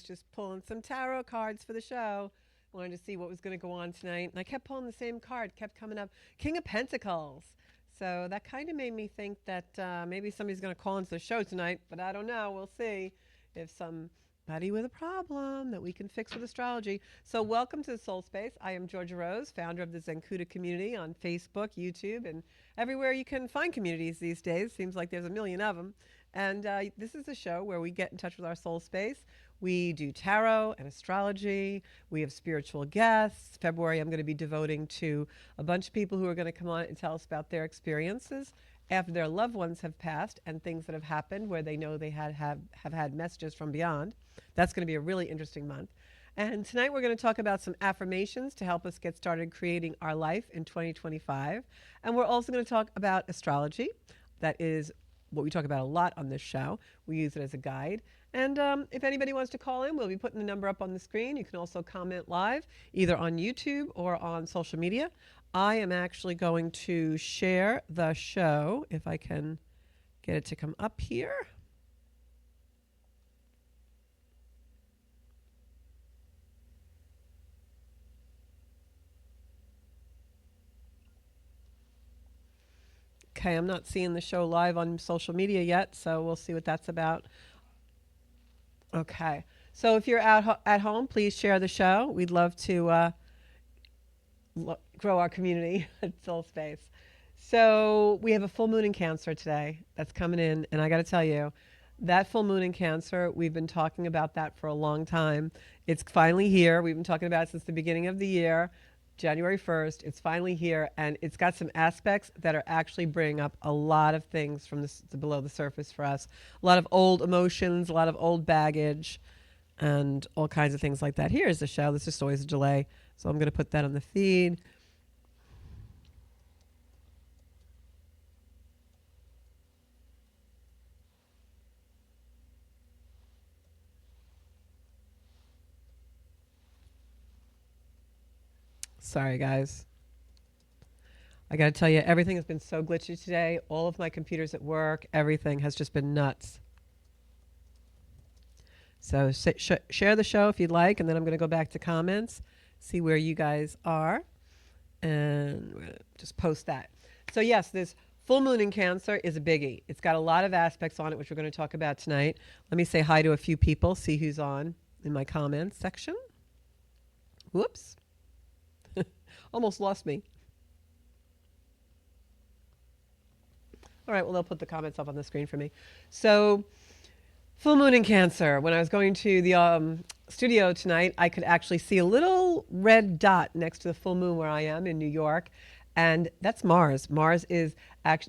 was just pulling some tarot cards for the show. Wanted to see what was going to go on tonight. And I kept pulling the same card, kept coming up King of Pentacles. So that kind of made me think that maybe somebody's going to call into the show tonight, but I don't know. We'll see if somebody with a problem that we can fix with astrology. So welcome to the Soul Space. I am Georgia Rose, founder of the Zenkuda community on Facebook, YouTube, and everywhere you can find communities these days. Seems like there's a million of them. And this is a show where we get in touch with our soul space. We do tarot and astrology. We have spiritual guests. February, I'm going to be devoting to a bunch of people who are going to come on and tell us about their experiences after their loved ones have passed and things that have happened where they know they have had messages from beyond. That's going to be a really interesting month. And tonight we're going to talk about some affirmations to help us get started creating our life in 2025. And we're also going to talk about astrology. That is what we talk about a lot on this show. We use it as a guide. And if anybody wants to call in, we'll be putting the number up on the screen. You can also comment live, either on YouTube or on social media. I am actually going to share the show, if I can get it to come up here. Okay, I'm not seeing the show live on social media yet, so we'll see what that's about. Okay, so if you're at home, please share the show. We'd love to grow our community at Soul Space. So we have a full moon in Cancer today that's coming in, and I got to tell you, that full moon in Cancer, we've been talking about that for a long time. It's finally here. We've been talking about it since the beginning of the year. January 1st, it's finally here, and it's got some aspects that are actually bringing up a lot of things from below the surface for us. A lot of old emotions, a lot of old baggage, and all kinds of things like that. Here's the show. There's just always a delay, so I'm going to put that on the feed. Sorry, guys. I got to tell you, everything has been so glitchy today. All of my computers at work, everything has just been nuts. So share the show if you'd like, and then I'm going to go back to comments, see where you guys are, and we're going to just post that. So yes, this full moon in Cancer is a biggie. It's got a lot of aspects on it, which we're going to talk about tonight. Let me say hi to a few people, see who's on in my comments section. Whoops. Almost lost me. All right, well, they'll put the comments up on the screen for me. So, full moon in Cancer. When I was going to the studio tonight, I could actually see a little red dot next to the full moon where I am in New York. And that's Mars. The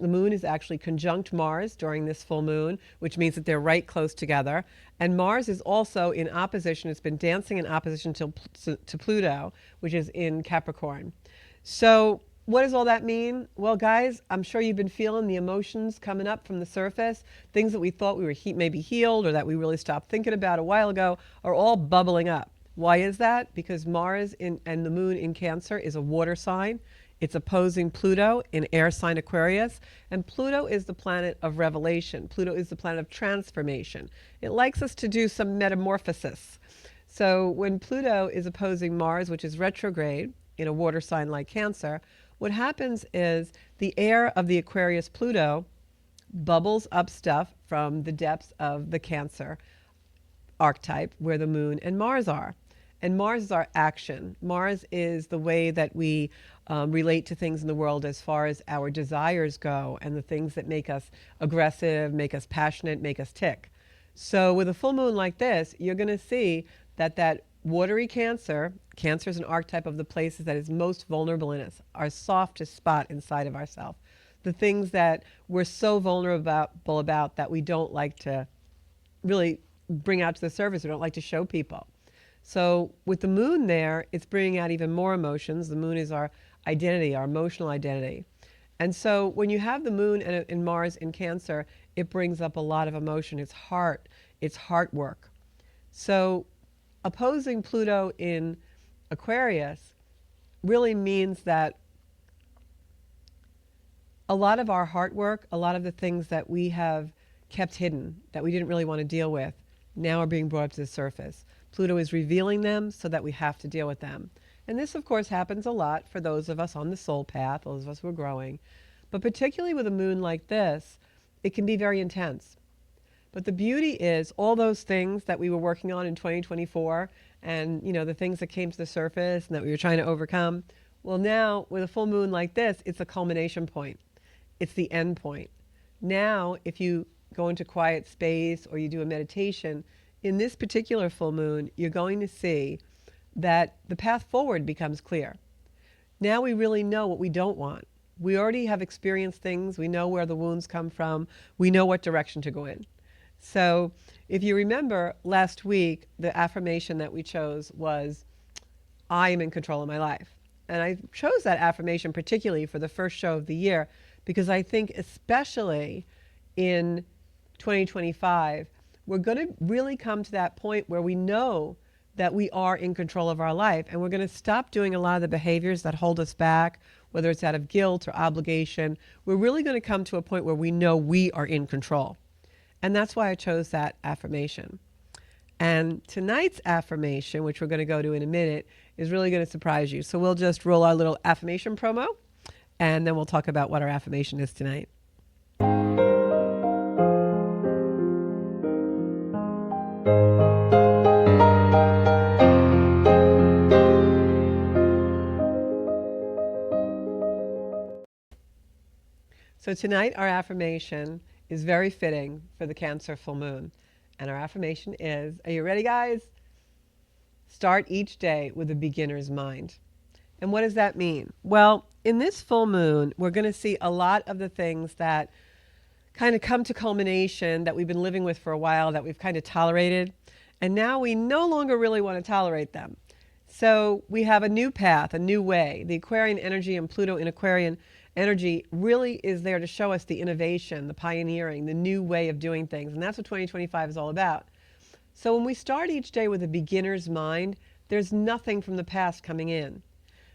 moon is actually conjunct Mars during this full moon, which means that they're right close together. And Mars is also in opposition. It's been dancing in opposition to Pluto, which is in Capricorn. So what does all that mean? Well, guys, I'm sure you've been feeling the emotions coming up from the surface. Things that we thought we were maybe healed or that we really stopped thinking about a while ago are all bubbling up. Why is that? Because Mars and the moon in Cancer is a water sign. It's opposing Pluto in air sign Aquarius. And Pluto is the planet of revelation. Pluto is the planet of transformation. It likes us to do some metamorphosis. So when Pluto is opposing Mars, which is retrograde in a water sign like Cancer, what happens is the air of the Aquarius Pluto bubbles up stuff from the depths of the Cancer archetype where the moon and Mars are. And Mars is our action. Mars is the way that we relate to things in the world as far as our desires go and the things that make us aggressive, make us passionate, make us tick. So with a full moon like this, you're going to see that watery Cancer is an archetype of the places that is most vulnerable in us, our softest spot inside of ourselves. The things that we're so vulnerable about that we don't like to really bring out to the surface, we don't like to show people. So with the moon there, it's bringing out even more emotions. The moon is our identity, our emotional identity. And so when you have the moon and Mars in Cancer, it brings up a lot of emotion. It's heart work. So opposing Pluto in Aquarius really means that a lot of our heart work, a lot of the things that we have kept hidden, that we didn't really want to deal with, now are being brought up to the surface. Pluto is revealing them so that we have to deal with them. And this, of course, happens a lot for those of us on the soul path, those of us who are growing. But particularly with a moon like this, it can be very intense. But the beauty is all those things that we were working on in 2024 and, the things that came to the surface and that we were trying to overcome, well, now with a full moon like this, it's a culmination point. It's the end point. Now, if you go into quiet space or you do a meditation, in this particular full moon, you're going to see that the path forward becomes clear. Now we really know what we don't want. We already have experienced things. We know where the wounds come from. We know what direction to go in. So if you remember last week, the affirmation that we chose was, I am in control of my life. And I chose that affirmation particularly for the first show of the year because I think especially in 2025, we're going to really come to that point where we know that we are in control of our life, and we're going to stop doing a lot of the behaviors that hold us back, whether it's out of guilt or obligation. We're really going to come to a point where we know we are in control. And that's why I chose that affirmation. And tonight's affirmation, which we're going to go to in a minute, is really going to surprise you. So we'll just roll our little affirmation promo, and then we'll talk about what our affirmation is tonight. So tonight our affirmation is very fitting for the Cancer full moon. And our affirmation is, are you ready, guys? Start each day with a beginner's mind. And what does that mean? Well, in this full moon, we're going to see a lot of the things that kind of come to culmination that we've been living with for a while, that we've kind of tolerated. And now we no longer really want to tolerate them. So we have a new path, a new way. The Aquarian energy and Pluto in Aquarian energy really is there to show us the innovation, the pioneering, the new way of doing things. And that's what 2025 is all about. So when we start each day with a beginner's mind, there's nothing from the past coming in.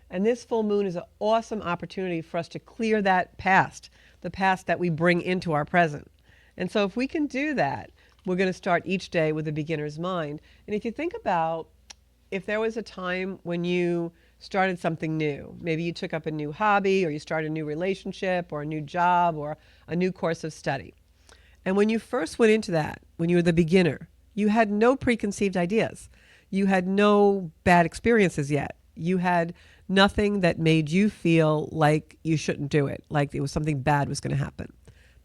And this full moon is an awesome opportunity for us to clear that past, the past that we bring into our present. And so if we can do that, we're going to start each day with a beginner's mind. And if you think about if there was a time when you started something new, maybe you took up a new hobby or you started a new relationship or a new job or a new course of study. And when you first went into that, when you were the beginner, you had no preconceived ideas. You had no bad experiences yet. You had nothing that made you feel like you shouldn't do it, like it was something bad was going to happen.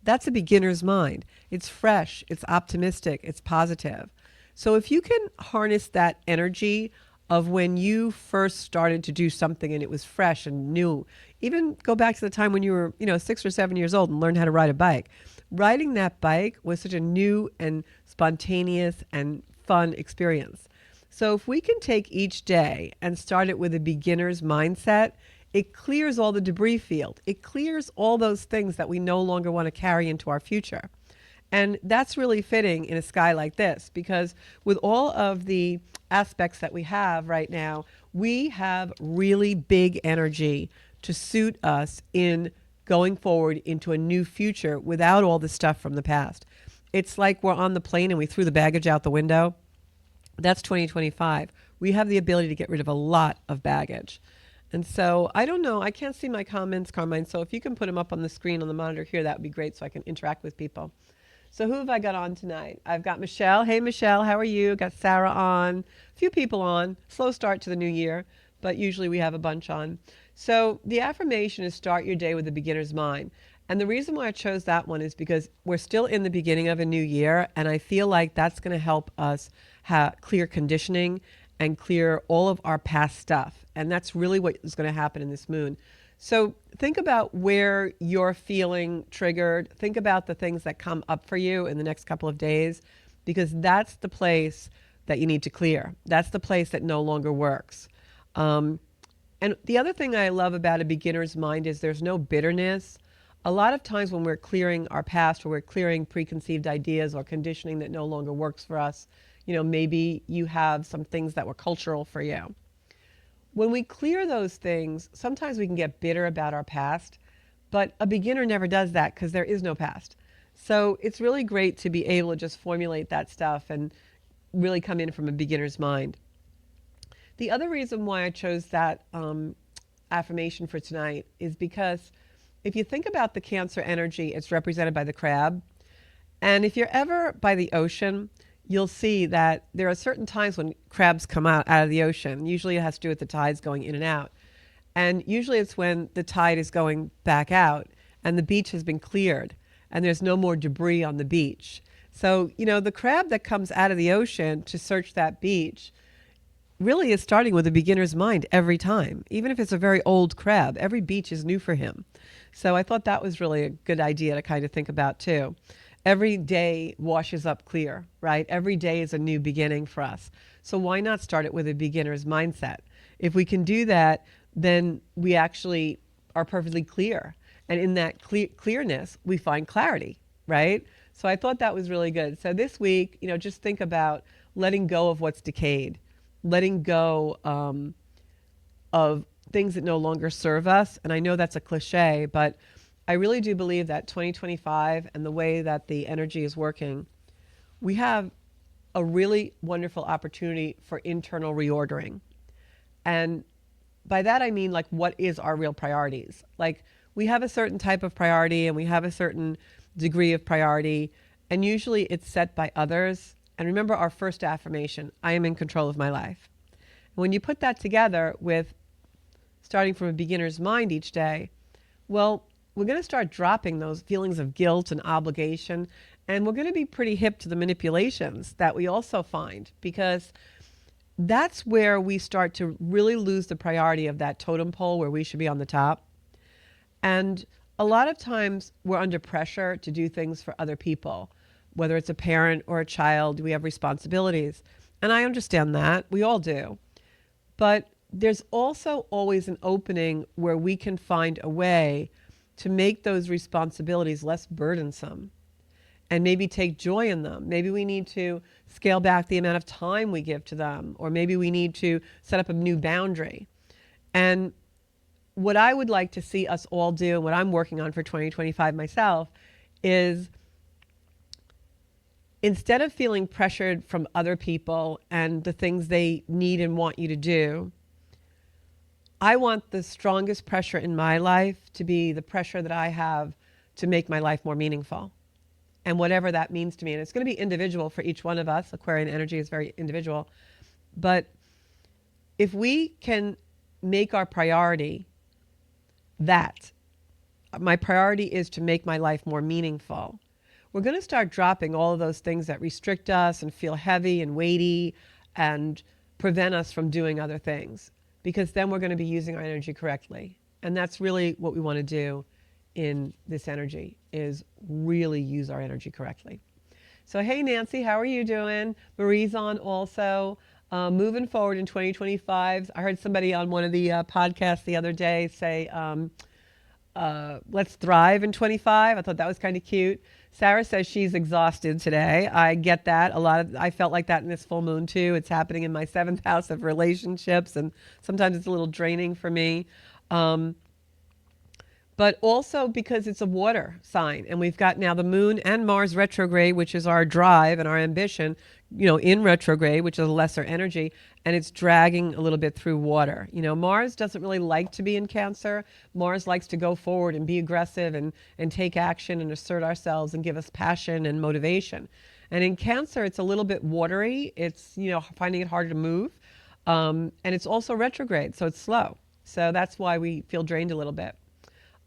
That's a beginner's mind. It's fresh, it's optimistic, it's positive. So if you can harness that energy of when you first started to do something and it was fresh and new, even go back to the time when you were, 6 or 7 years old and learned how to ride a bike. Riding that bike was such a new and spontaneous and fun experience. So if we can take each day and start it with a beginner's mindset, it clears all the debris field. It clears all those things that we no longer want to carry into our future. And that's really fitting in a sky like this, because with all of the aspects that we have right now, we have really big energy to suit us in going forward into a new future without all the stuff from the past. It's like we're on the plane and we threw the baggage out the window. That's 2025. We have the ability to get rid of a lot of baggage. And so I don't know, I can't see my comments, Carmine, so if you can put them up on the screen on the monitor here, that would be great so I can interact with people. So who have I got on tonight? I've got Michelle. Hey, Michelle, how are you? Got Sarah on. A few people on. Slow start to the new year, but usually we have a bunch on. So the affirmation is start your day with a beginner's mind. And the reason why I chose that one is because we're still in the beginning of a new year, and I feel like that's going to help us clear conditioning and clear all of our past stuff. And that's really what is going to happen in this moon. So think about where you're feeling triggered. Think about the things that come up for you in the next couple of days, because that's the place that you need to clear. That's the place that no longer works. And the other thing I love about a beginner's mind is there's no bitterness. A lot of times when we're clearing our past or we're clearing preconceived ideas or conditioning that no longer works for us, maybe you have some things that were cultural for you. When we clear those things, sometimes we can get bitter about our past, but a beginner never does that because there is no past. So it's really great to be able to just formulate that stuff and really come in from a beginner's mind. The other reason why I chose that affirmation for tonight is because if you think about the Cancer energy, it's represented by the crab. And if you're ever by the ocean, you'll see that there are certain times when crabs come out of the ocean. Usually it has to do with the tides going in and out. And usually it's when the tide is going back out and the beach has been cleared and there's no more debris on the beach. So, the crab that comes out of the ocean to search that beach really is starting with a beginner's mind every time. Even if it's a very old crab, every beach is new for him. So I thought that was really a good idea to kind of think about too. Every day washes up clear, right? Every day is a new beginning for us. So why not start it with a beginner's mindset? If we can do that, then we actually are perfectly clear. And in that clearness, we find clarity, right? So I thought that was really good. So this week, just think about letting go of what's decayed, letting go of things that no longer serve us. And I know that's a cliche, but I really do believe that 2025 and the way that the energy is working, we have a really wonderful opportunity for internal reordering. And by that, I mean, like, what is our real priorities? Like, we have a certain type of priority and we have a certain degree of priority, and usually it's set by others. And remember our first affirmation, I am in control of my life. When you put that together with starting from a beginner's mind each day, well, we're going to start dropping those feelings of guilt and obligation, and we're going to be pretty hip to the manipulations that we also find, because that's where we start to really lose the priority of that totem pole where we should be on the top. And a lot of times we're under pressure to do things for other people, whether it's a parent or a child, we have responsibilities. And I understand that, we all do. But there's also always an opening where we can find a way to make those responsibilities less burdensome and maybe take joy in them. Maybe we need to scale back the amount of time we give to them, or maybe we need to set up a new boundary. And what I would like to see us all do, and what I'm working on for 2025 myself, is instead of feeling pressured from other people and the things they need and want you to do, I want the strongest pressure in my life to be the pressure that I have to make my life more meaningful. And whatever that means to me. And it's going to be individual for each one of us. Aquarian energy is very individual. But if we can make our priority that, my priority is to make my life more meaningful, we're going to start dropping all of those things that restrict us and feel heavy and weighty and prevent us from doing other things. Because then we're going to be using our energy correctly. And that's really what we want to do in this energy, is really use our energy correctly. So, hey, Nancy, how are you doing? Marie's on also. Moving forward in 2025, I heard somebody on one of the podcasts the other day say, let's thrive in 25. I thought that was kind of cute. Sarah says she's exhausted today. I get that. I felt like that in this full moon too. It's happening in my 7th house of relationships, and sometimes it's a little draining for me. But also because it's a water sign, and we've got now the moon and Mars retrograde, which is our drive and our ambition, in retrograde, which is a lesser energy, and it's dragging a little bit through water. Mars doesn't really like to be in Cancer. Mars likes to go forward and be aggressive and take action and assert ourselves and give us passion and motivation. And in Cancer, it's a little bit watery. It's, finding it harder to move. And it's also retrograde, so it's slow. So that's why we feel drained a little bit.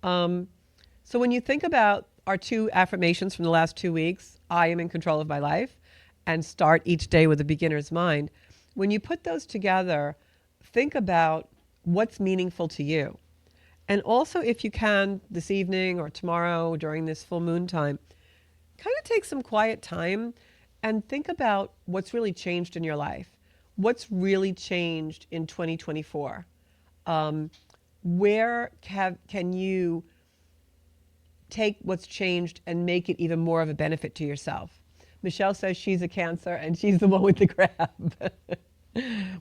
So when you think about our 2 affirmations from the last 2 weeks, I am in control of my life, and start each day with a beginner's mind. When you put those together, think about what's meaningful to you. And also, if you can, this evening or tomorrow during this full moon time, kind of take some quiet time and think about what's really changed in your life. What's really changed in 2024? Where can you take what's changed and make it even more of a benefit to yourself? Michelle says she's a Cancer and she's the one with the crab.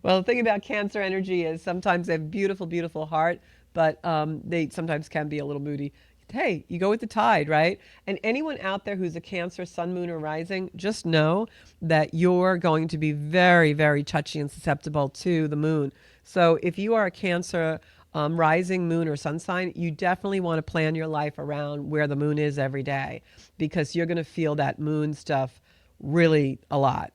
Well, the thing about Cancer energy is sometimes they have beautiful, beautiful heart, but they sometimes can be a little moody. hey, you go with the tide, right? And anyone out there who's a Cancer, sun, moon, or rising, just know that you're going to be very, very touchy and susceptible to the moon. So if you are a Cancer, rising, moon, or sun sign, you definitely want to plan your life around where the moon is every day, because you're going to feel that moon stuff really a lot.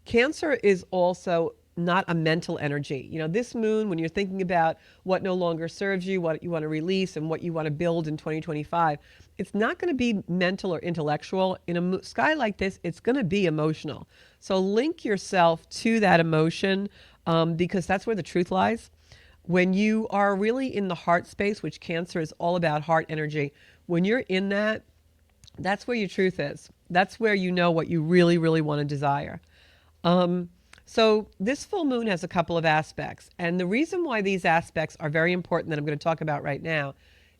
Cancer is also not a mental energy. You know, this moon, when you're thinking about what no longer serves you, what you want to release, and what you want to build in 2025, it's not going to be mental or intellectual. In a sky like this, it's going to be emotional. So link yourself to that emotion, because that's where the truth lies. When you are really in the heart space, which Cancer is all about heart energy, when you're in that, that's where your truth is. That's where you know what you really, really want to desire. So this full moon has a couple of aspects. And the reason why these aspects are very important that I'm going to talk about right now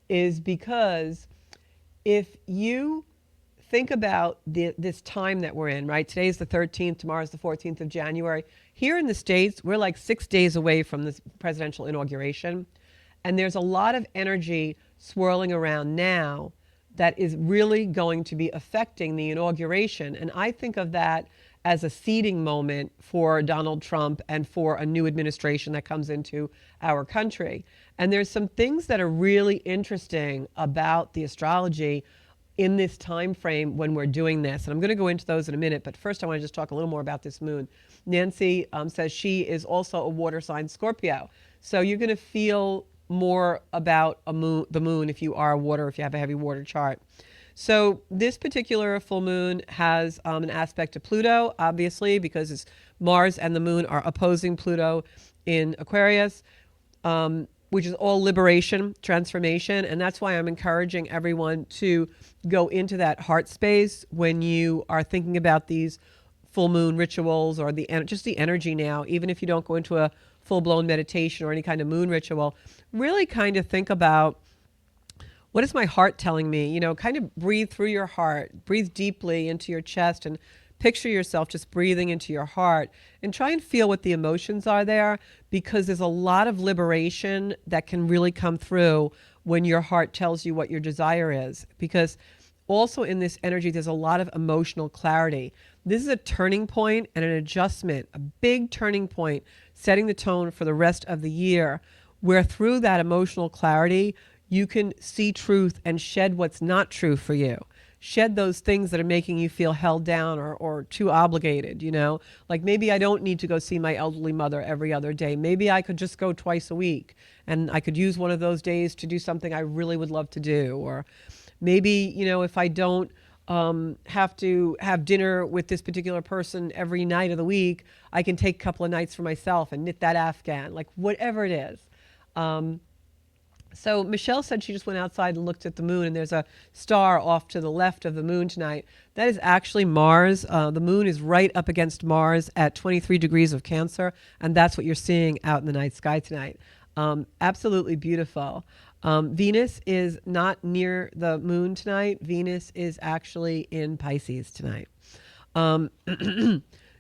is because if you think about this time that we're in, right? Today's the 13th, tomorrow's the 14th of January. Here in the States, we're like 6 days away from this presidential inauguration. And there's a lot of energy swirling around now that is really going to be affecting the inauguration. And I think of that as a seeding moment for Donald Trump and for a new administration that comes into our country. And there's some things that are really interesting about the astrology in this time frame when we're doing this. And I'm going to go into those in a minute, but first I want to just talk a little more about this moon. Nancy says she is also a water sign Scorpio. So you're going to feel more about the moon if you are a water, if you have a heavy water chart. So this particular full moon has an aspect to Pluto, obviously, because it's Mars and the moon are opposing Pluto in Aquarius, which is all liberation, transformation. And that's why I'm encouraging everyone to go into that heart space when you are thinking about these full moon rituals or just the energy now, even if you don't go into a full-blown meditation or any kind of moon ritual. Really kind of think about, what is my heart telling me? You know, kind of breathe through your heart, breathe deeply into your chest, and picture yourself just breathing into your heart and try and feel what the emotions are there, because there's a lot of liberation that can really come through when your heart tells you what your desire is. Because also in this energy, there's a lot of emotional clarity. This is a turning point and an adjustment, a big turning point, setting the tone for the rest of the year, where through that emotional clarity, you can see truth and shed what's not true for you. Shed those things that are making you feel held down or too obligated, you know? Like maybe I don't need to go see my elderly mother every other day. Maybe I could just go twice a week and I could use one of those days to do something I really would love to do. Or maybe, you know, if I don't have to have dinner with this particular person every night of the week, I can take a couple of nights for myself and knit that Afghan, like whatever it is. So Michelle said she just went outside and looked at the moon, and there's a star off to the left of the moon tonight. That is actually Mars. The moon is right up against Mars at 23 degrees of Cancer, and that's what you're seeing out in the night sky tonight. Absolutely beautiful. Venus is not near the moon tonight. Venus is actually in Pisces tonight.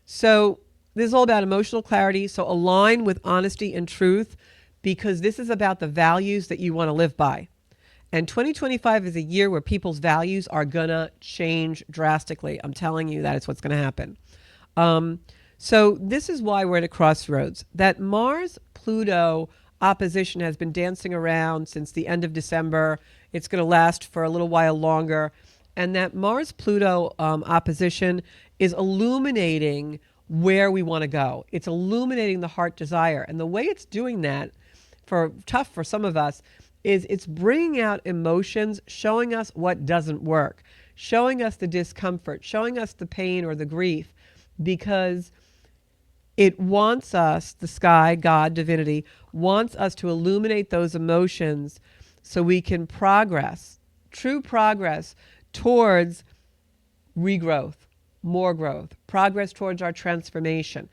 So this is all about emotional clarity. So align with honesty and truth, because this is about the values that you want to live by. And 2025 is a year where people's values are going to change drastically. I'm telling you that is what's going to happen. So this is why we're at a crossroads. That Mars-Pluto opposition has been dancing around since the end of December. It's going to last for a little while longer. And that Mars-Pluto opposition is illuminating where we want to go. It's illuminating the heart desire. And the way it's doing that, tough for some of us, is it's bringing out emotions, showing us what doesn't work, showing us the discomfort, showing us the pain or the grief, because it wants us, the sky, God, divinity, wants us to illuminate those emotions so we can progress, true progress towards regrowth, more growth, progress towards our transformation.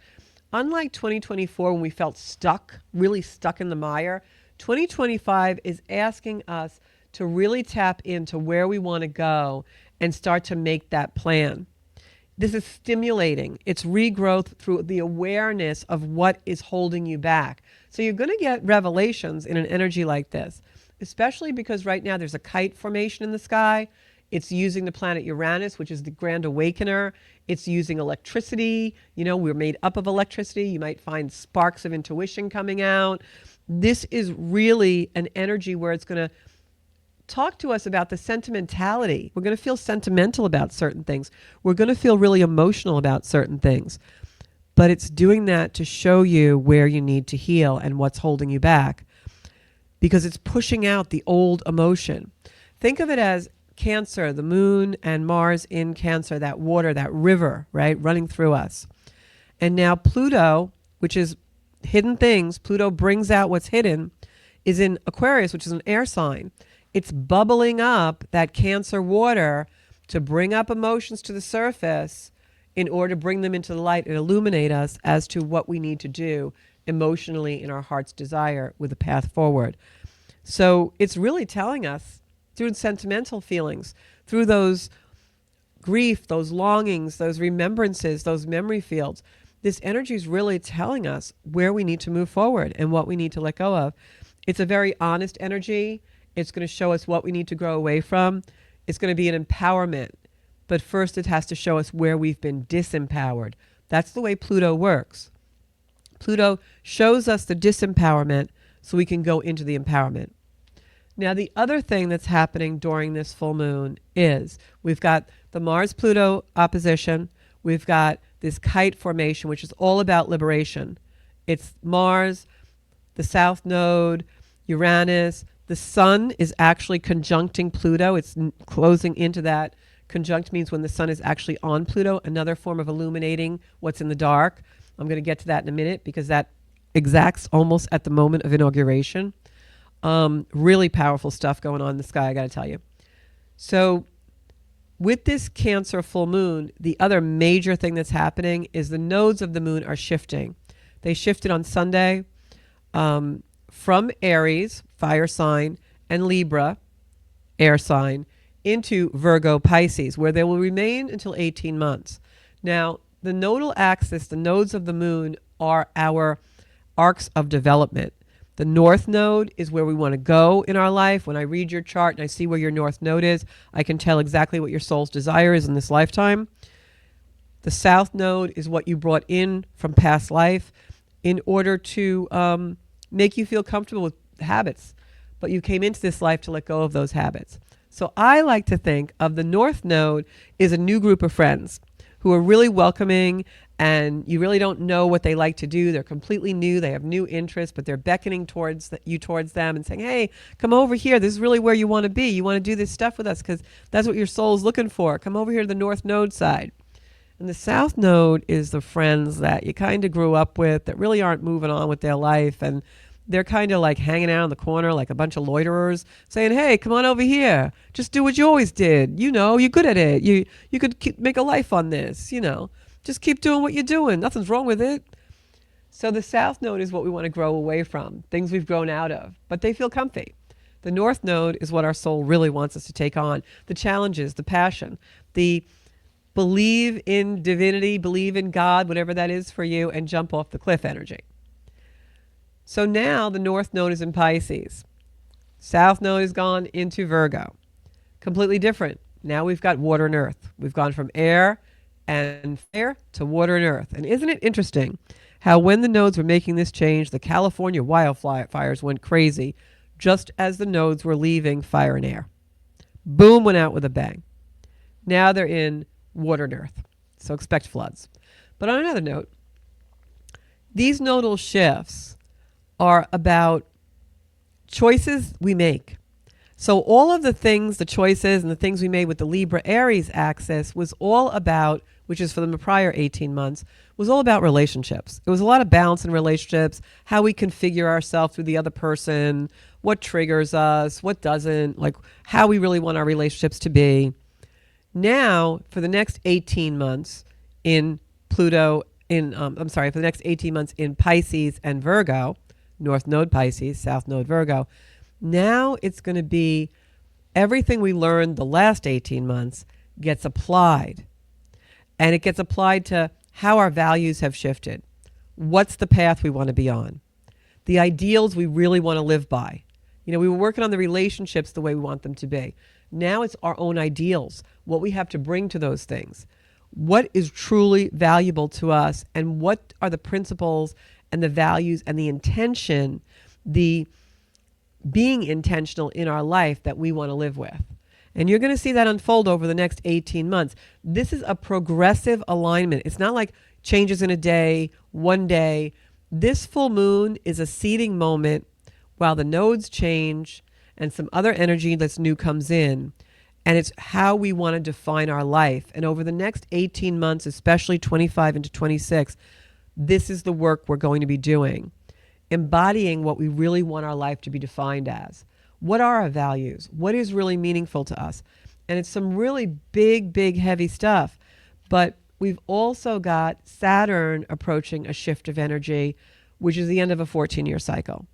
Unlike 2024 when we felt stuck, really stuck in the mire, 2025 is asking us to really tap into where we want to go and start to make that plan. This is stimulating. It's regrowth through the awareness of what is holding you back. So you're going to get revelations in an energy like this, especially because right now there's a kite formation in the sky. It's using the planet Uranus, which is the grand awakener. It's using electricity. You know, we're made up of electricity. You might find sparks of intuition coming out. This is really an energy where it's going to talk to us about the sentimentality. We're going to feel sentimental about certain things. We're going to feel really emotional about certain things. But it's doing that to show you where you need to heal and what's holding you back, because it's pushing out the old emotion. Think of it as Cancer, the moon and Mars in Cancer, that water, that river, right, running through us. And now Pluto, which is hidden things, Pluto brings out what's hidden, is in Aquarius, which is an air sign. It's bubbling up that Cancer water to bring up emotions to the surface in order to bring them into the light and illuminate us as to what we need to do emotionally in our heart's desire with a path forward. So it's really telling us through sentimental feelings, through those grief, those longings, those remembrances, those memory fields. This energy is really telling us where we need to move forward and what we need to let go of. It's a very honest energy. It's going to show us what we need to grow away from. It's going to be an empowerment. But first it has to show us where we've been disempowered. That's the way Pluto works. Pluto shows us the disempowerment so we can go into the empowerment. Now, the other thing that's happening during this full moon is we've got the Mars-Pluto opposition. We've got this kite formation, which is all about liberation. It's Mars, the South Node, Uranus. The Sun is actually conjuncting Pluto. It's closing into that. Conjunct means when the Sun is actually on Pluto, another form of illuminating what's in the dark. I'm going to get to that in a minute because that exacts almost at the moment of inauguration. Really powerful stuff going on in the sky, I got to tell you. So with this Cancer full moon, the other major thing that's happening is the nodes of the moon are shifting. They shifted on Sunday from Aries, fire sign, and Libra, air sign, into Virgo, Pisces, where they will remain until 18 months. Now, the nodal axis, the nodes of the moon, are our arcs of development. The North Node is where we want to go in our life. When I read your chart and I see where your North Node is, I can tell exactly what your soul's desire is in this lifetime. The South Node is what you brought in from past life in order to make you feel comfortable with habits. But you came into this life to let go of those habits. So I like to think of the North Node as a new group of friends who are really welcoming, and you really don't know what they like to do. They're completely new. They have new interests, but they're beckoning towards them and saying, hey, come over here. This is really where you want to be. You want to do this stuff with us because that's what your soul's looking for. Come over here to the North Node side. And the South Node is the friends that you kind of grew up with that really aren't moving on with their life, and they're kind of like hanging out in the corner like a bunch of loiterers saying, hey, come on over here. Just do what you always did. You know, you're good at it. You could make a life on this, you know. Just keep doing what you're doing. Nothing's wrong with it. So the South Node is what we want to grow away from, things we've grown out of, but they feel comfy. The North Node is what our soul really wants us to take on. The challenges, the passion, the believe in divinity, believe in God, whatever that is for you, and jump off the cliff energy. So now the North Node is in Pisces. South Node has gone into Virgo. Completely different. Now we've got water and earth. We've gone from air and fire to water and earth. And isn't it interesting how when the nodes were making this change, the California wildfires went crazy just as the nodes were leaving fire and air. Boom, went out with a bang. Now they're in water and earth. So expect floods. But on another note, these nodal shifts are about choices we make. So all of the things, the choices and the things we made with the Libra Aries axis was all about, which is for the prior 18 months, was all about relationships. It was a lot of balance in relationships, how we configure ourselves through the other person, what triggers us, what doesn't, like how we really want our relationships to be. Now, for the next 18 months in Pluto, for the next 18 months in Pisces and Virgo, North Node Pisces, South Node Virgo. Now it's going to be everything we learned the last 18 months gets applied. And it gets applied to how our values have shifted. What's the path we want to be on? The ideals we really want to live by. We were working on the relationships the way we want them to be. Now it's our own ideals, what we have to bring to those things. What is truly valuable to us, and what are the principles and the values and the intention, the being intentional in our life that we want to live with. And you're going to see that unfold over the next 18 months. This is a progressive alignment. It's not like changes in a day, one day. This full moon is a seeding moment while the nodes change and some other energy that's new comes in. And it's how we want to define our life. And over the next 18 months, especially 25 into 26, this is the work we're going to be doing. Embodying what we really want our life to be defined as. What are our values? What is really meaningful to us? And it's some really big, heavy stuff. But we've also got Saturn approaching a shift of energy, which is the end of a 14-year cycle.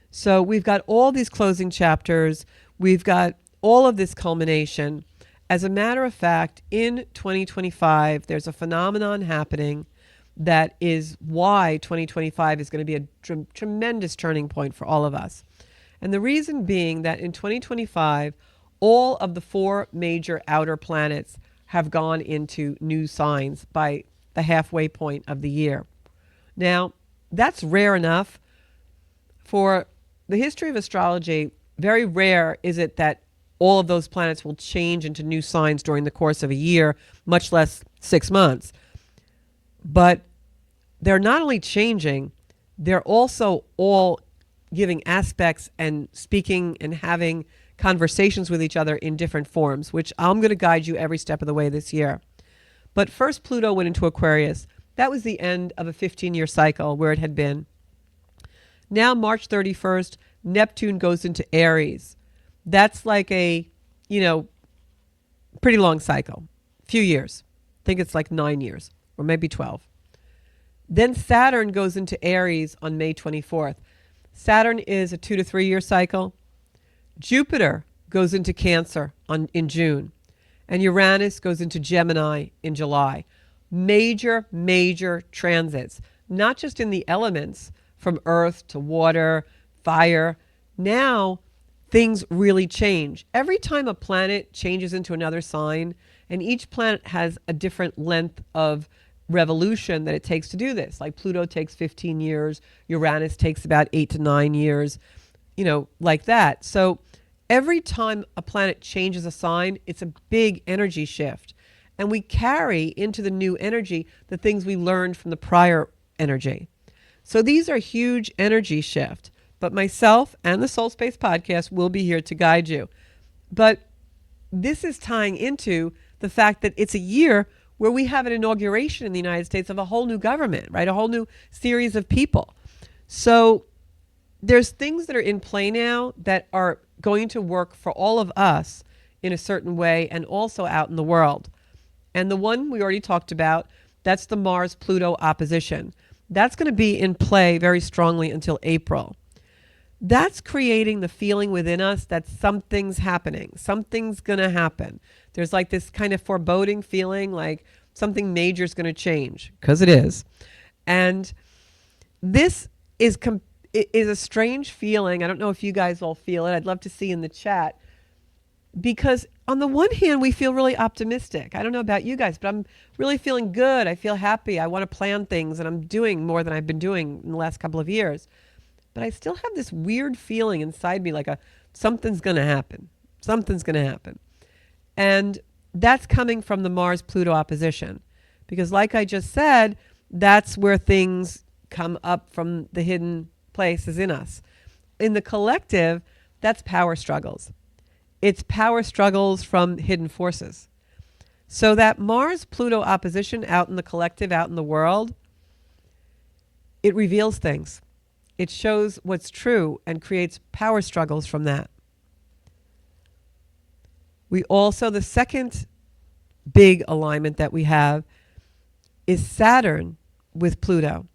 So we've got all these closing chapters. We've got all of this culmination. As a matter of fact, in 2025, there's a phenomenon happening that is why 2025 is going to be a tremendous turning point for all of us. And the reason being that in 2025, all of the 4 major outer planets have gone into new signs by the halfway point of the year. Now, that's rare enough. For the history of astrology, very rare is it that all of those planets will change into new signs during the course of a year, much less 6 months. But they're not only changing, they're also all giving aspects and speaking and having conversations with each other in different forms, which I'm going to guide you every step of the way this year. But first, Pluto went into Aquarius. That was the end of a 15-year cycle where it had been. Now, March 31st, Neptune goes into Aries. That's like a, pretty long cycle, few years. I think it's like 9 years or maybe 12. Then Saturn goes into Aries on May 24th. Saturn is a 2 to 3 year cycle. Jupiter goes into Cancer in June. And Uranus goes into Gemini in July. Major transits, not just in the elements from earth to water, fire. Now things really change. Every time a planet changes into another sign, and each planet has a different length of revolution that it takes to do this. Like Pluto takes 15 years, Uranus takes about 8 to 9 years, like that. So every time a planet changes a sign, it's a big energy shift. And we carry into the new energy the things we learned from the prior energy. So these are huge energy shift. But myself and the Soul Space podcast will be here to guide you. But this is tying into the fact that it's a year where we have an inauguration in the United States of a whole new government, right? A whole new series of people. So there's things that are in play now that are going to work for all of us in a certain way and also out in the world. And the one we already talked about, that's the Mars-Pluto opposition. That's going to be in play very strongly until April. That's creating the feeling within us that something's happening. Something's going to happen. There's like this kind of foreboding feeling like something major is going to change, because it is. And this is a strange feeling. I don't know if you guys all feel it. I'd love to see in the chat. Because on the one hand, we feel really optimistic. I don't know about you guys, but I'm really feeling good. I feel happy. I want to plan things, and I'm doing more than I've been doing in the last couple of years. But I still have this weird feeling inside me like something's going to happen. Something's going to happen. And that's coming from the Mars-Pluto opposition. Because like I just said, that's where things come up from the hidden places in us. In the collective, that's power struggles. It's power struggles from hidden forces. So that Mars-Pluto opposition out in the collective, out in the world, it reveals things. It shows what's true and creates power struggles from that. We also, the second big alignment that we have is Saturn with Pluto.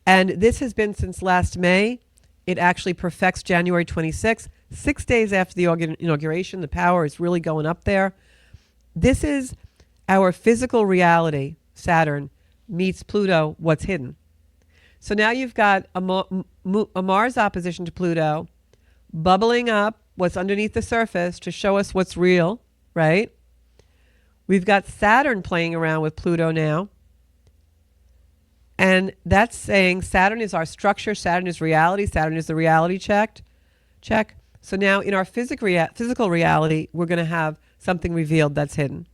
And this has been since last May. It actually perfects January 26th, 6 days after the inauguration. The power is really going up there. This is our physical reality, Saturn, meets Pluto, what's hidden. So now you've got a Mars opposition to Pluto, bubbling up what's underneath the surface to show us what's real, right? We've got Saturn playing around with Pluto now. And that's saying Saturn is our structure, Saturn is reality, Saturn is the reality check. So now in our physical reality, we're going to have something revealed that's hidden.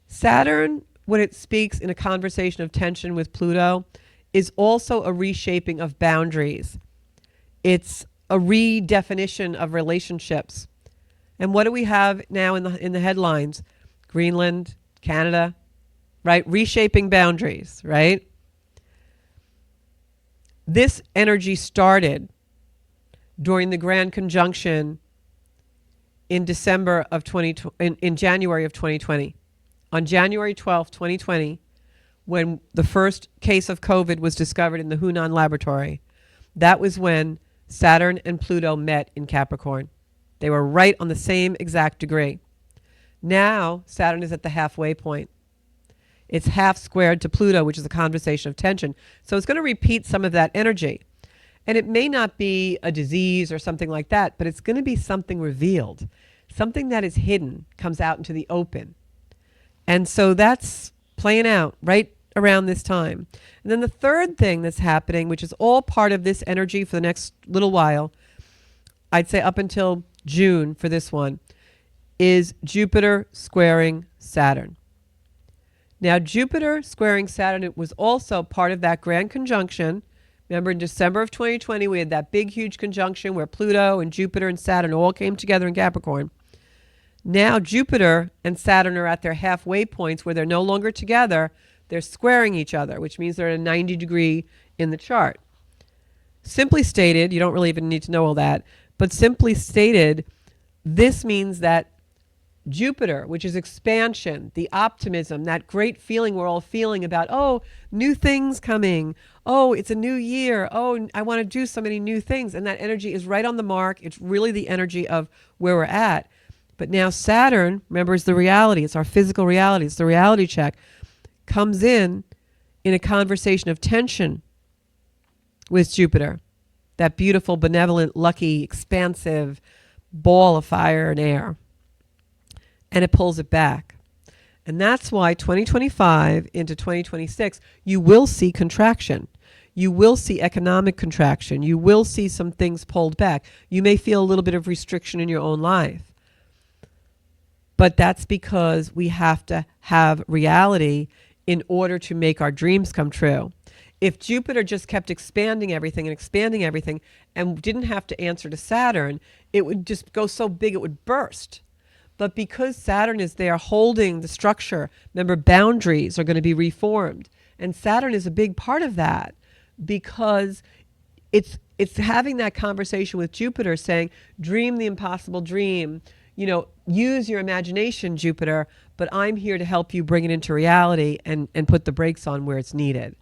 Saturn, when it speaks in a conversation of tension with Pluto, is also a reshaping of boundaries. It's a redefinition of relationships. And what do we have now in the headlines? Greenland, Canada, right? Reshaping boundaries, right? This energy started during the grand conjunction in January of 2020. On January 12th, 2020, when the first case of COVID was discovered in the Hunan laboratory, that was when Saturn and Pluto met in Capricorn. They were right on the same exact degree. Now, Saturn is at the halfway point. It's half squared to Pluto, which is a conversation of tension. So it's going to repeat some of that energy. And it may not be a disease or something like that, but it's going to be something revealed. Something that is hidden comes out into the open. And so that's playing out right around this time. And then the third thing that's happening, which is all part of this energy for the next little while, I'd say up until June for this one, is Jupiter squaring Saturn. Now, Jupiter squaring Saturn, it was also part of that grand conjunction. Remember, in December of 2020, we had that big, huge conjunction where Pluto and Jupiter and Saturn all came together in Capricorn. Now, Jupiter and Saturn are at their halfway points where they're no longer together. They're squaring each other, which means they're at a 90 degree in the chart. Simply stated, you don't really even need to know all that, but simply stated, this means that Jupiter, which is expansion, the optimism, that great feeling we're all feeling about, oh, new things coming. Oh, it's a new year. Oh, I want to do so many new things. And that energy is right on the mark. It's really the energy of where we're at. But now Saturn, remember, is the reality. It's our physical reality. It's the reality check. Comes in a conversation of tension with Jupiter. That beautiful, benevolent, lucky, expansive ball of fire and air. And it pulls it back. And that's why 2025 into 2026, you will see contraction. You will see economic contraction. You will see some things pulled back. You may feel a little bit of restriction in your own life. But that's because we have to have reality in order to make our dreams come true. If Jupiter just kept expanding everything and didn't have to answer to Saturn, it would just go so big it would burst. But because Saturn is there holding the structure, remember, boundaries are going to be reformed. And Saturn is a big part of that because it's having that conversation with Jupiter saying, dream the impossible dream. You know, use your imagination, Jupiter, but I'm here to help you bring it into reality and put the brakes on where it's needed.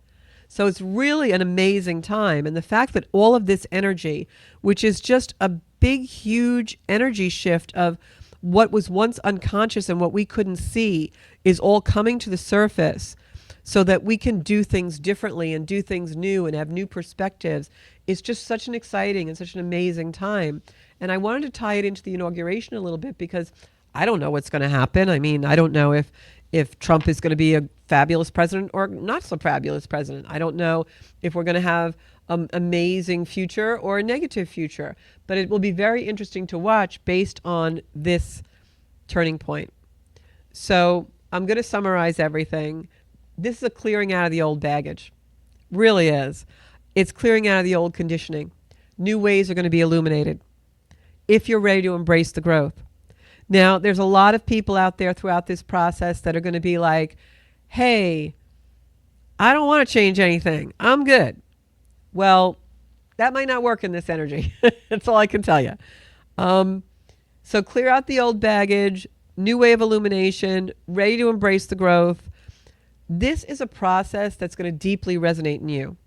So it's really an amazing time. And the fact that all of this energy, which is just a big, huge energy shift of what was once unconscious and what we couldn't see, is all coming to the surface so that we can do things differently and do things new and have new perspectives. It's just such an exciting and such an amazing time. And I wanted to tie it into the inauguration a little bit because I don't know what's going to happen. I mean, I don't know if Trump is going to be a fabulous president or not so fabulous president. I don't know if we're going to have an amazing future or a negative future. But it will be very interesting to watch based on this turning point. So I'm going to summarize everything. This is a clearing out of the old baggage. Really is. It's clearing out of the old conditioning. New ways are going to be illuminated if you're ready to embrace the growth. Now, there's a lot of people out there throughout this process that are going to be like, hey, I don't want to change anything. I'm good. Well, that might not work in this energy. That's all I can tell you. So clear out the old baggage, new way of illumination, ready to embrace the growth. This is a process that's going to deeply resonate in you.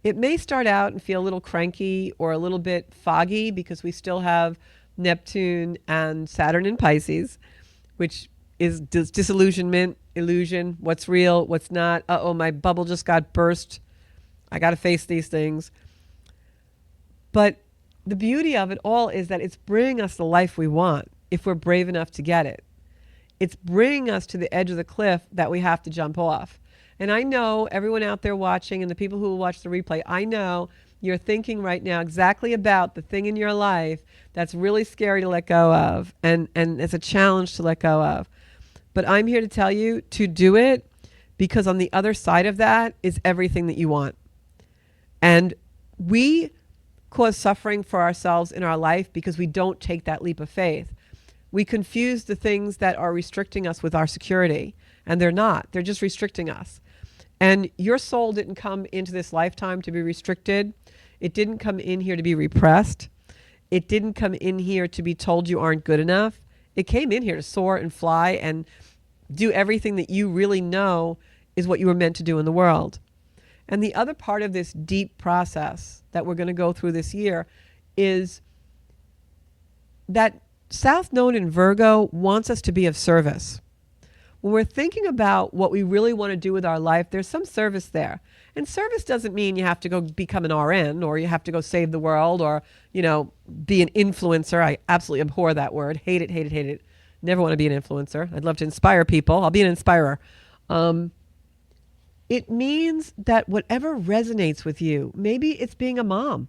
It may start out and feel a little cranky or a little bit foggy because we still have Neptune and Saturn in Pisces, which is disillusionment, illusion, what's real, what's not. Uh-oh, my bubble just got burst. I got to face these things. But the beauty of it all is that it's bringing us the life we want if we're brave enough to get it. It's bringing us to the edge of the cliff that we have to jump off. And I know everyone out there watching and the people who will watch the replay, I know you're thinking right now exactly about the thing in your life that's really scary to let go of, and it's a challenge to let go of. But I'm here to tell you to do it, because on the other side of that is everything that you want. And we cause suffering for ourselves in our life because we don't take that leap of faith. We confuse the things that are restricting us with our security, and they're not. They're just restricting us. And your soul didn't come into this lifetime to be restricted. It didn't come in here to be repressed. It didn't come in here to be told you aren't good enough. It came in here to soar and fly and do everything that you really know is what you were meant to do in the world. And the other part of this deep process that we're going to go through this year is that South Node in Virgo wants us to be of service. When we're thinking about what we really want to do with our life, there's some service there. And service doesn't mean you have to go become an RN, or you have to go save the world, or, be an influencer. I absolutely abhor that word. Hate it, hate it, hate it. Never want to be an influencer. I'd love to inspire people. I'll be an inspirer. It means that whatever resonates with you, maybe it's being a mom.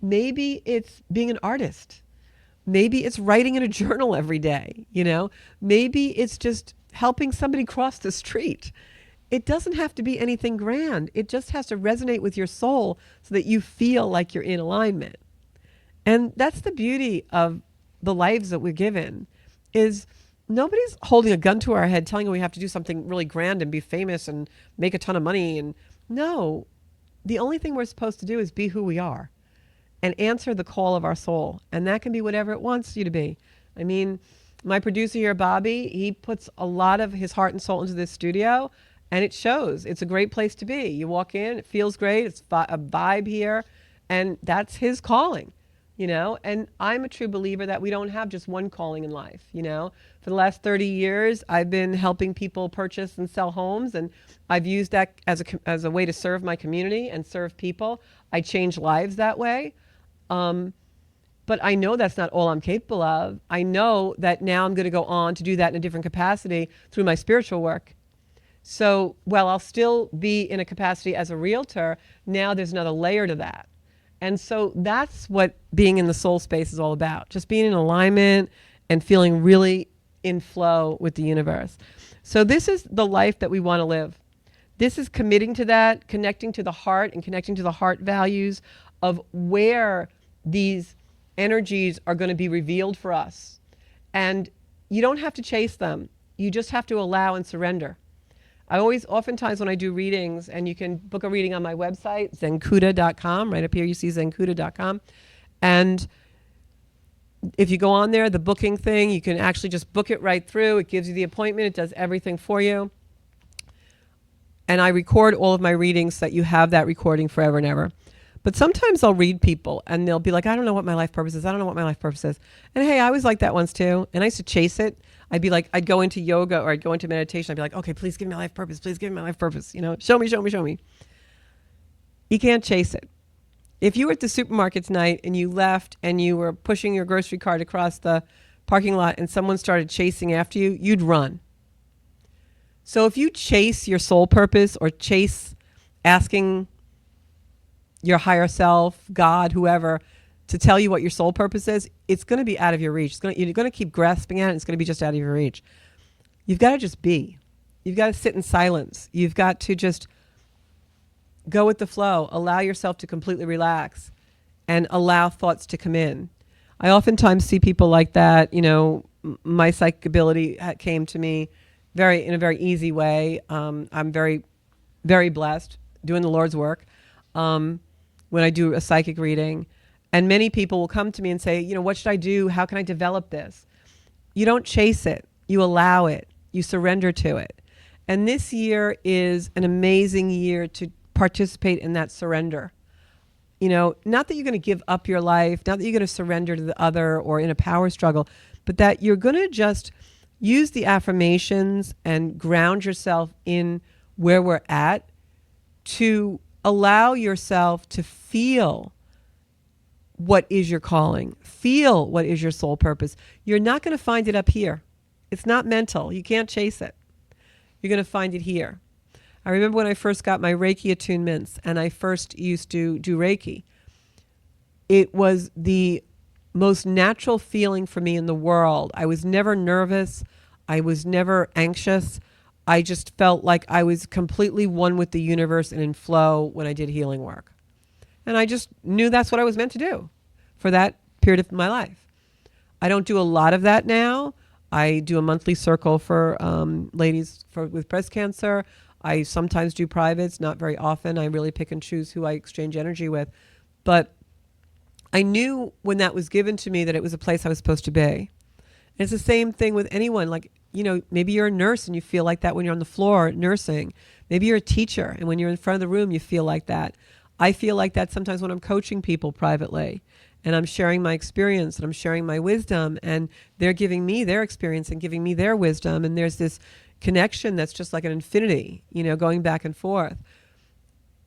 Maybe it's being an artist. Maybe it's writing in a journal every day, Maybe it's just helping somebody cross the street. It doesn't have to be anything grand. It just has to resonate with your soul so that you feel like you're in alignment. And that's the beauty of the lives that we're given, is nobody's holding a gun to our head telling us we have to do something really grand and be famous and make a ton of money. And no, the only thing we're supposed to do is be who we are and answer the call of our soul. And that can be whatever it wants you to be. I mean, my producer here, Bobby, he puts a lot of his heart and soul into this studio, and it shows. It's a great place to be. You walk in, it feels great. It's a vibe here, and that's his calling, And I'm a true believer that we don't have just one calling in life, For the last 30 years, I've been helping people purchase and sell homes, and I've used that as a way to serve my community and serve people. I change lives that way. But I know that's not all I'm capable of. I know that now I'm going to go on to do that in a different capacity through my spiritual work. So while I'll still be in a capacity as a realtor, now there's another layer to that. And so that's what being in the soul space is all about. Just being in alignment and feeling really in flow with the universe. So this is the life that we want to live. This is committing to that, connecting to the heart and connecting to the heart values of where these energies are going to be revealed for us. And you don't have to chase them. You just have to allow and surrender. Oftentimes when I do readings, and you can book a reading on my website, zenkuda.com, right up here you see zenkuda.com. And if you go on there, the booking thing, you can actually just book it right through. It gives you the appointment. It does everything for you. And I record all of my readings so that you have that recording forever and ever. But sometimes I'll read people and they'll be like, I don't know what my life purpose is. I don't know what my life purpose is. And hey, I was like that once too. And I used to chase it. I'd be like, I'd go into yoga or I'd go into meditation. I'd be like, okay, please give me my life purpose. Please give me my life purpose. Show me, show me, show me. You can't chase it. If you were at the supermarket tonight and you left and you were pushing your grocery cart across the parking lot and someone started chasing after you, you'd run. So if you chase your soul purpose or chase asking your higher self, God, whoever, to tell you what your soul purpose is, it's going to be out of your reach. You're going to keep grasping at it. It's going to be just out of your reach. You've got to just be. You've got to sit in silence. You've got to just go with the flow. Allow yourself to completely relax and allow thoughts to come in. I oftentimes see people like that. My psychic ability came to me in a very easy way. I'm very, very blessed doing the Lord's work. When I do a psychic reading, and many people will come to me and say, what should I do? How can I develop this? You don't chase it. You allow it. You surrender to it. And this year is an amazing year to participate in that surrender. Not that you're going to give up your life, not that you're going to surrender to the other or in a power struggle, but that you're going to just use the affirmations and ground yourself in where we're at to allow yourself to feel what is your calling. Feel what is your soul purpose. You're not going to find it up here. It's not mental. You can't chase it. You're going to find it here. I remember when I first got my Reiki attunements and I first used to do Reiki. It was the most natural feeling for me in the world. I was never nervous. I was never anxious. I just felt like I was completely one with the universe and in flow when I did healing work. And I just knew that's what I was meant to do for that period of my life. I don't do a lot of that now. I do a monthly circle for ladies with breast cancer. I sometimes do privates, not very often. I really pick and choose who I exchange energy with. But I knew when that was given to me that it was a place I was supposed to be. And it's the same thing with anyone. Like, maybe you're a nurse and you feel like that when you're on the floor nursing. Maybe you're a teacher and when you're in front of the room, you feel like that. I feel like that sometimes when I'm coaching people privately and I'm sharing my experience and I'm sharing my wisdom and they're giving me their experience and giving me their wisdom. And there's this connection that's just like an infinity, going back and forth.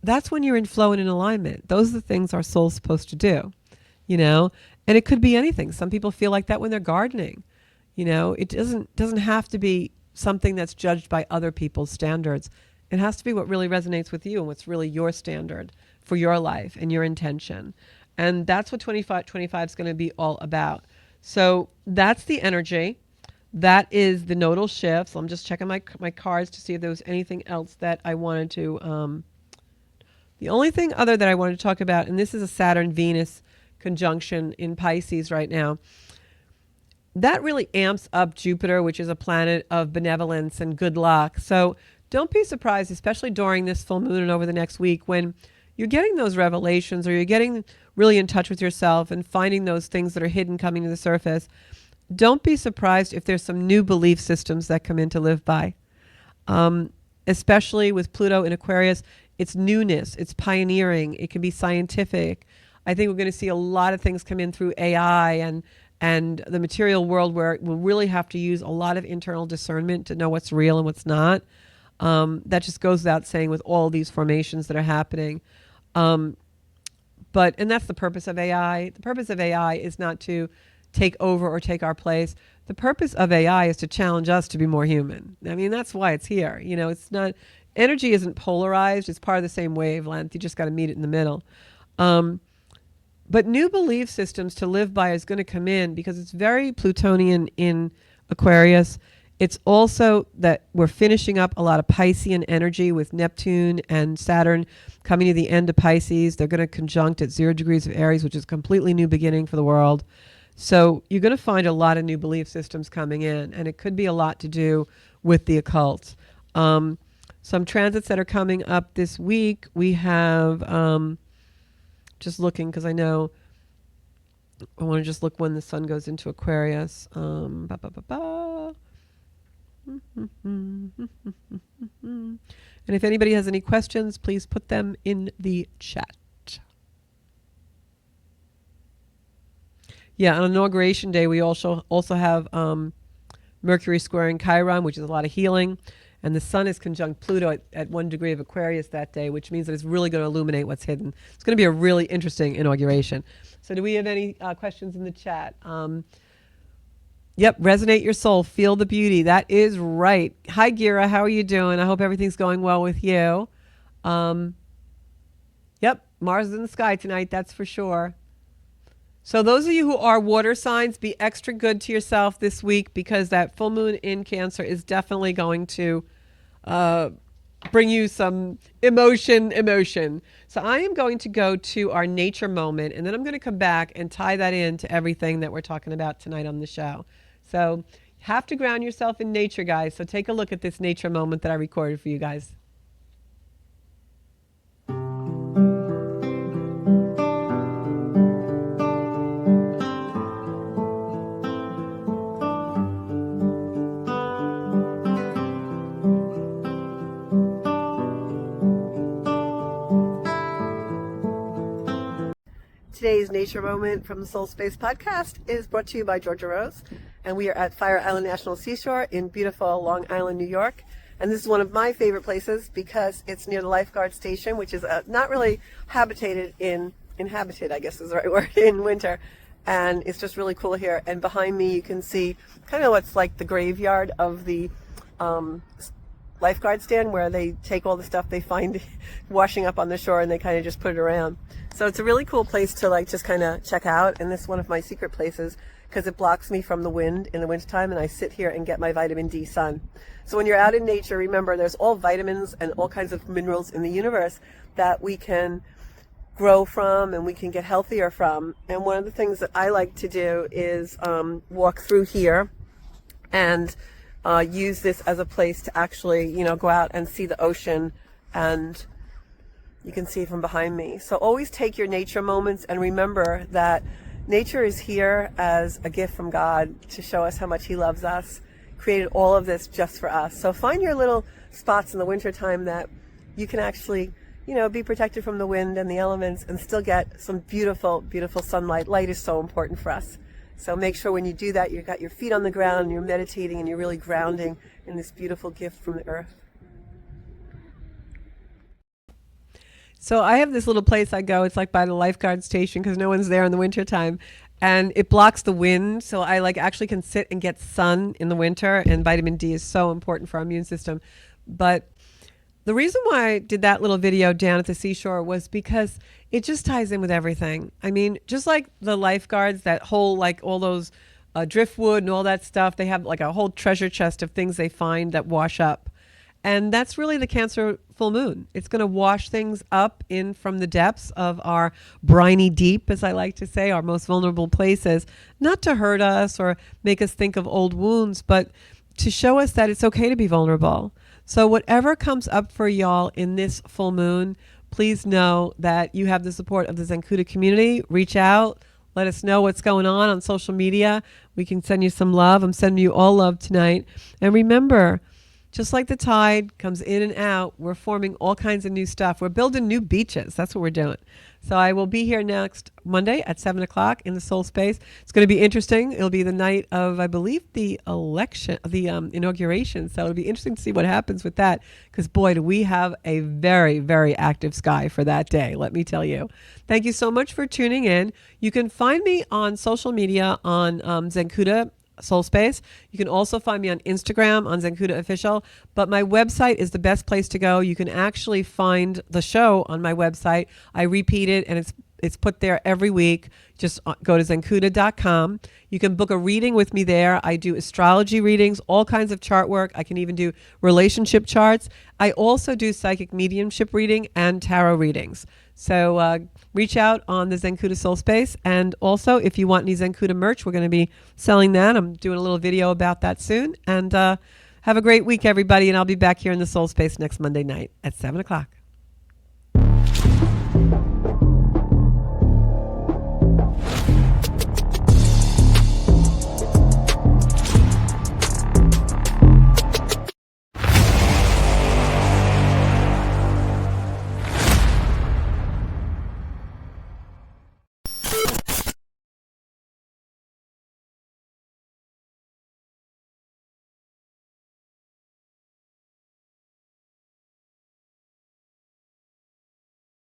That's when you're in flow and in alignment. Those are the things our soul's supposed to do, and it could be anything. Some people feel like that when they're gardening. It doesn't have to be something that's judged by other people's standards. It has to be what really resonates with you and what's really your standard for your life and your intention. And that's what 2025 is going to be all about. So that's the energy. That is the nodal shift. So I'm just checking my cards to see if there was anything else that I wanted to... the only thing other that I wanted to talk about, and this is a Saturn-Venus conjunction in Pisces right now, that really amps up Jupiter, which is a planet of benevolence and good luck. So don't be surprised, especially during this full moon and over the next week, when you're getting those revelations or you're getting really in touch with yourself and finding those things that are hidden coming to the surface. Don't be surprised if there's some new belief systems that come in to live by. Especially with Pluto in Aquarius, it's newness, it's pioneering, it can be scientific. I think we're going to see a lot of things come in through AI and the material world where we'll really have to use a lot of internal discernment to know what's real and what's not. That just goes without saying with all these formations that are happening. And that's the purpose of AI. The purpose of AI is not to take over or take our place. The purpose of AI is to challenge us to be more human. I mean, that's why it's here. It's not, energy isn't polarized. It's part of the same wavelength. You just got to meet it in the middle. But new belief systems to live by is going to come in because it's very Plutonian in Aquarius. It's also that we're finishing up a lot of Piscean energy with Neptune and Saturn coming to the end of Pisces. They're going to conjunct at 0 degrees of Aries, which is a completely new beginning for the world. So you're going to find a lot of new belief systems coming in, and it could be a lot to do with the occult. Some transits that are coming up this week, we have... just looking because I know I want to just look when the sun goes into Aquarius. And if anybody has any questions, please put them in the chat. Yeah, on Inauguration Day, we also have Mercury squaring Chiron, which is a lot of healing. And the sun is conjunct Pluto at 1 degree of Aquarius that day, which means that it's really going to illuminate what's hidden. It's going to be a really interesting inauguration. So do we have any questions in the chat? Yep, resonate your soul, feel the beauty. That is right. Hi, Gira. How are you doing? I hope everything's going well with you. Yep, Mars is in the sky tonight, that's for sure. So those of you who are water signs, be extra good to yourself this week because that full moon in Cancer is definitely going to bring you some emotion. So I am going to go to our nature moment, and then I'm going to come back and tie that into everything that we're talking about tonight on the show. So you have to ground yourself in nature, guys. So take a look at this nature moment that I recorded for you guys. Today's Nature Moment from the Soul Space Podcast is brought to you by Georgia Rose, and we are at Fire Island National Seashore in beautiful Long Island, New York. And this is one of my favorite places because it's near the lifeguard station, which is not really habitated in inhabited, I guess is the right word, in winter. And it's just really cool here. And behind me you can see kind of what's like the graveyard of the lifeguard stand, where they take all the stuff they find washing up on the shore and they kind of just put it around. So it's a really cool place to like just kind of check out, and this is one of my secret places because it blocks me from the wind in the wintertime, and I sit here and get my vitamin D sun. So when you're out in nature, remember there's all vitamins and all kinds of minerals in the universe that we can grow from and we can get healthier from. And one of the things that I like to do is walk through here and use this as a place to actually, go out and see the ocean, and you can see from behind me. So always take your nature moments and remember that nature is here as a gift from God to show us how much He loves us, created all of this just for us. So find your little spots in the wintertime that you can actually, be protected from the wind and the elements and still get some beautiful, beautiful sunlight. Light is so important for us. So make sure when you do that, you've got your feet on the ground and you're meditating and you're really grounding in this beautiful gift from the earth. So I have this little place I go. It's like by the lifeguard station because no one's there in the wintertime. And it blocks the wind. So I actually can sit and get sun in the winter. And vitamin D is so important for our immune system. But the reason why I did that little video down at the seashore was because it just ties in with everything. I mean, just like the lifeguards, that whole, all those driftwood and all that stuff, they have like a whole treasure chest of things they find that wash up. And that's really the Cancer full moon. It's going to wash things up in from the depths of our briny deep, as I like to say, our most vulnerable places, not to hurt us or make us think of old wounds, but to show us that it's okay to be vulnerable. So whatever comes up for y'all in this full moon, please know that you have the support of the Zenkuda community. Reach out. Let us know what's going on social media. We can send you some love. I'm sending you all love tonight. And remember, just like the tide comes in and out, we're forming all kinds of new stuff. We're building new beaches. That's what we're doing. So I will be here next Monday at 7 o'clock in the Soul Space. It's going to be interesting. It'll be the night of, I believe, the election, the inauguration. So it'll be interesting to see what happens with that. Because, boy, do we have a very, very active sky for that day, let me tell you. Thank you so much for tuning in. You can find me on social media on Zenkuda Soul Space. You can also find me on Instagram on Zenkuda Official, but my website is the best place to go. You can actually find the show on my website. I repeat it and it's put there every week. Just go to zenkuda.com. You can book a reading with me there. I do astrology readings, all kinds of chart work. I can even do relationship charts. I also do psychic mediumship reading and tarot readings. So reach out on the Zenkuda Soul Space. And also, if you want any Zenkuda merch, we're going to be selling that. I'm doing a little video about that soon. And have a great week, everybody. And I'll be back here in the Soul Space next Monday night at 7 o'clock.